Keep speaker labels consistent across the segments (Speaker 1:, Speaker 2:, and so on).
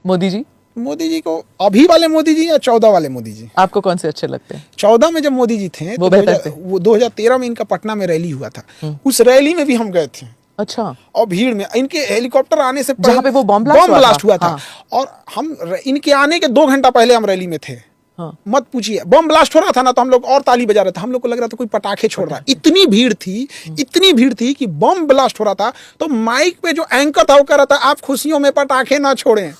Speaker 1: मोदी जी को अभी वाले मोदी जी या 14 वाले मोदी जी?
Speaker 2: आपको कौन से अच्छे लगते हैं?
Speaker 1: 14 में जब मोदी जी थे
Speaker 2: वो बेहतर थे।
Speaker 1: वो 2013 में इनका पटना में रैली हुआ था, उस रैली में भी हम गए थे।
Speaker 2: अच्छा।
Speaker 1: और भीड़ में इनके हेलीकॉप्टर आने से
Speaker 2: जहाँ पे वो बॉम्ब
Speaker 1: ब्लास्ट हुआ था।
Speaker 2: हाँ।
Speaker 1: और हम इनके आने के 2 घंटा पहले हम रैली में थे।
Speaker 2: हाँ।
Speaker 1: मत पूछिए, बम ब्लास्ट हो रहा था ना, तो हम लोग और ताली बजा रहे थे। हम लोग को लग रहा था कोई पटाखे छोड़ रहा है। इतनी भीड़ थी कि बम ब्लास्ट हो रहा था, तो माइक पे जो एंकर था वो कह रहा था आप खुशियों में पटाखे ना छोड़ें।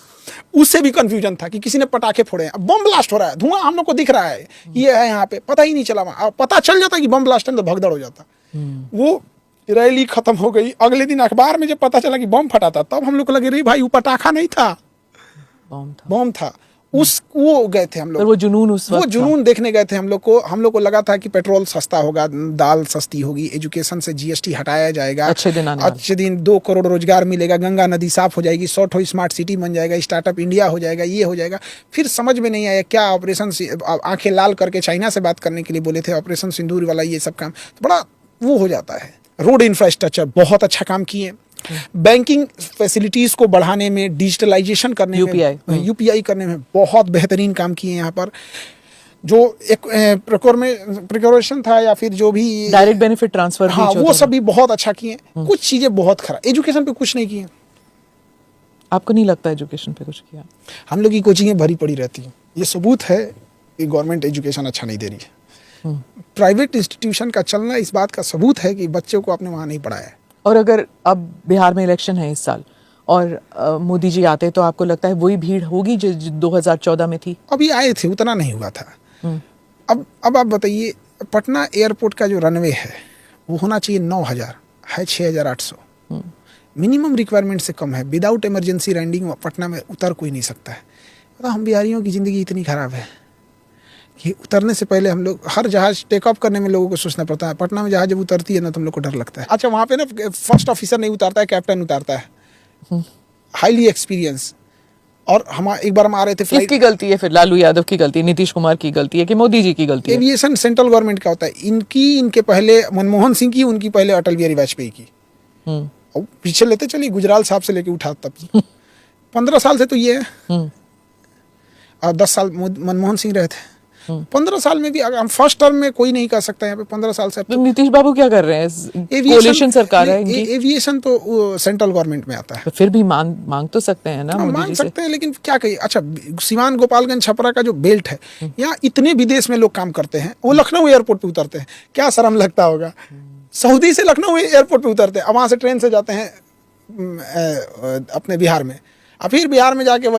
Speaker 1: उससे भी कंफ्यूजन था कि किसी ने पटाखे फोड़े हैं। बम ब्लास्ट हो रहा है, धुआं हम लोग को दिख रहा है, ये है यहाँ पे, पता ही नहीं चला। वहां पता चल जाता कि बम ब्लास्ट है तो भगदड़ हो जाता। वो रैली खत्म हो गई। अगले दिन अखबार में जब पता चला कि बम फटा था, तब हम लोग को लगे रे भाई वो पटाखा नहीं था, बम था। वो गए थे हम लोग,
Speaker 2: वो जुनून
Speaker 1: वो जुनून देखने गए थे। हम लोग को लगा था कि पेट्रोल सस्ता होगा, दाल सस्ती होगी, एजुकेशन से जीएसटी हटाया जाएगा, अच्छे दिन 2 करोड़ रोजगार मिलेगा, गंगा नदी साफ हो जाएगी, 100 स्मार्ट सिटी बन जाएगा, स्टार्टअप इंडिया हो जाएगा, ये हो जाएगा। फिर समझ में नहीं आया क्या ऑपरेशन, आंखें लाल करके चाइना से बात करने के लिए बोले थे, ऑपरेशन सिंदूर वाला ये सब काम तो बड़ा वो हो जाता है। रोड इंफ्रास्ट्रक्चर बहुत अच्छा काम किए। बैंकिंग फैसिलिटीज को बढ़ाने में, डिजिटलाइजेशन करने में, यूपीआई करने में बहुत बेहतरीन काम किए। यहाँ पर जो एक प्रिकॉरेशन था या फिर जो भी
Speaker 2: डायरेक्ट बेनिफिट ट्रांसफर,
Speaker 1: हाँ, वो सब भी बहुत अच्छा किए। कुछ चीजें बहुत खराब, एजुकेशन पे कुछ नहीं किए।
Speaker 2: आपको नहीं लगता एजुकेशन पे कुछ किया?
Speaker 1: हम लोग की कोचिंगें भरी पड़ी रहती हैं। ये सबूत है कि गवर्नमेंट एजुकेशन अच्छा नहीं दे रही है। प्राइवेट इंस्टीट्यूशन का चलना इस बात का सबूत है कि बच्चों को आपने वहाँ नहीं पढ़ाया है।
Speaker 2: और अगर अब बिहार में इलेक्शन है इस साल और मोदी जी आते तो आपको लगता है वही भीड़ होगी जो 2014 में थी?
Speaker 1: अभी आए थे, उतना नहीं हुआ था। अब आप बताइए, पटना एयरपोर्ट का जो रनवे है वो होना चाहिए 9000, है 6800। मिनिमम रिक्वायरमेंट से कम है। विदाउट इमरजेंसी लैंडिंग पटना में उतर कोई नहीं सकता है। तो हम बिहारियों की ज़िंदगी इतनी ख़राब है कि उतरने से पहले हम लोग, हर जहाज टेक ऑफ करने में लोगों को सोचना पड़ता है। पटना में जहाज जब उतरती है ना तो हम लोग को डर लगता है। अच्छा, वहाँ पे ना फर्स्ट ऑफिसर नहीं उतारता है, कैप्टन उतारता है, हाईली एक्सपीरियंस। और हम एक बार हम आ रहे थे,
Speaker 2: किसकी गलती है फिर? लालू यादव की गलती, नीतीश कुमार की गलती है कि मोदी जी की गलती है?
Speaker 1: एविएशन सेंट्रल गवर्नमेंट का होता है। इनके पहले मनमोहन सिंह की, उनकी पहले अटल बिहारी वाजपेयी की। और पीछे लेते चलिए, गुजराल साहब से लेके उठा तब 15 साल से तो ये है। और 10 साल मनमोहन सिंह रहे थे। 15 साल में भी अगर हम फर्स्ट टर्म में कोई नहीं कर सकता यहाँ पे 15 साल से।
Speaker 2: तो नीतीश बाबू क्या कर रहे हैं? कोalition सरकार है इनकी।
Speaker 1: एविएशन तो सेंट्रल गवर्नमेंट में आता है।
Speaker 2: तो फिर भी मांग तो सकते हैं ना?
Speaker 1: मांग सकते हैं, लेकिन क्या कहिए। अच्छा, सिवान गोपालगंज छपरा का जो बेल्ट है, यहाँ इतने विदेश में लोग काम करते हैं, वो लखनऊ एयरपोर्ट पे उतरते हैं। क्या शर्म लगता होगा। सऊदी से लखनऊ एयरपोर्ट पे उतरते हैं, वहाँ से ट्रेन से जाते हैं अपने बिहार में, और फिर बिहार में जाके